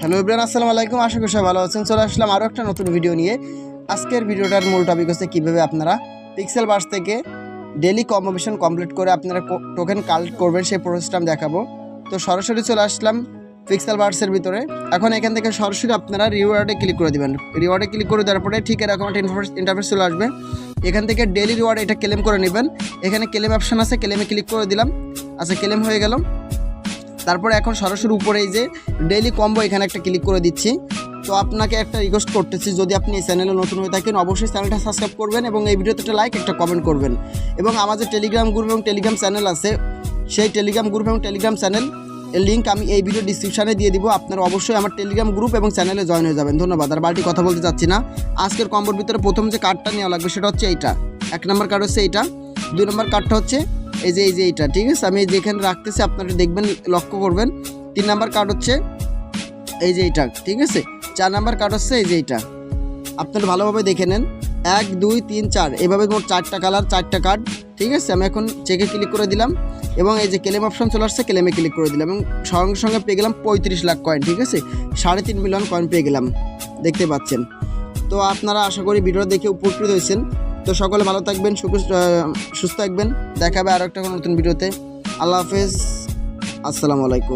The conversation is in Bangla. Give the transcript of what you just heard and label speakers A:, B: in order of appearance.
A: হ্যালো এভরিওয়ান, আসসালামু আলাইকুম। আশা করি সবাই ভালো আছেন। চলে আসলাম আরও একটা নতুন ভিডিও নিয়ে। আজকের ভিডিওটার মূল টপিক হচ্ছে কীভাবে আপনারা পিক্সেল বার্স থেকে ডেলি কম্বো মিশন কমপ্লিট করে আপনারা টোকেন কালেক্ট করবেন সেই প্রসেসটা আমি দেখাবো। তো সরাসরি চলে আসলাম পিক্সেল বার্সের ভিতরে। এখন এখান থেকে সরাসরি আপনারা রিওয়ার্ডে ক্লিক করে দেবেন। রিওয়ার্ডে ক্লিক করে দেওয়ার পরে ঠিক এরকম একটা ইন্টারফেস চলে আসবে। এখান থেকে ডেলি রিওয়ার্ড এটা ক্লেম করে নেবেন। এখানে ক্লেম অপশান আছে, ক্লেমে ক্লিক করে দিলাম। আচ্ছা, ক্লেম হয়ে গেল। তারপরে এখন সরাসরি উপরে এই যে ডেইলি কম্বো এখানে একটা ক্লিক করে দিচ্ছি। তো আপনাকে একটা রিকোয়েস্ট করতেছি, যদি আপনি এই চ্যানেলে নতুন হয়ে থাকেন অবশ্যই চ্যানেলটা সাবস্ক্রাইব করবেন এবং এই ভিডিওতে একটা লাইক একটা কমেন্ট করবেন। এবং আমাদের টেলিগ্রাম গ্রুপ এবং টেলিগ্রাম চ্যানেল আছে, সেই টেলিগ্রাম গ্রুপ এবং টেলিগ্রাম চ্যানেল এর লিঙ্ক আমি এই ভিডিও ডিসক্রিপশানে দিয়ে দিব। আপনারা অবশ্যই আমার টেলিগ্রাম গ্রুপ এবং চ্যানেলে জয়েন হয়ে যাবেন। ধন্যবাদ। আর বাড়তি কথা বলতে চাচ্ছি না। আজকের কম্বোর ভিতরে প্রথম যে কার্ডটা নেওয়া লাগবে সেটা হচ্ছে এইটা। 1 নম্বর কার্ড হচ্ছে এইটা। 2 নম্বর কার্ডটা হচ্ছে এই যে এইটা, ঠিক আছে? আমি যেখানে রাখতেছি আপনারা দেখবেন, লক্ষ্য করবেন। 3 নম্বর কার্ড হচ্ছে এই যে এইটা, ঠিক আছে? 4 নম্বর কার্ড হচ্ছে এই যে এইটা। আপনারা ভালোভাবে দেখে নেন। 1 2 3 4 এভাবে মোট 4টা কালার, 4টা কার্ড, ঠিক আছে? আমি এখন চেকে ক্লিক করে দিলাম এবং এই যে ক্লেম অপশন চলে আসছে, ক্লেমে ক্লিক করে দিলাম এবং সঙ্গে সঙ্গে পেয়ে গেলাম 35 লাখ কয়েন, ঠিক আছে? 3.5 মিলিয়ন কয়েন পেয়ে গেলাম, দেখতে পাচ্ছেন। তো আপনারা আশা করি ভিডিও দেখে উপকৃত হয়েছেন। তো সকলে ভালো থাকবেন, সুস্থ থাকবেন। দেখা হবে আরও একটা নতুন ভিডিওতে। আল্লাহ হাফেজ, আসসালামু আলাইকুম।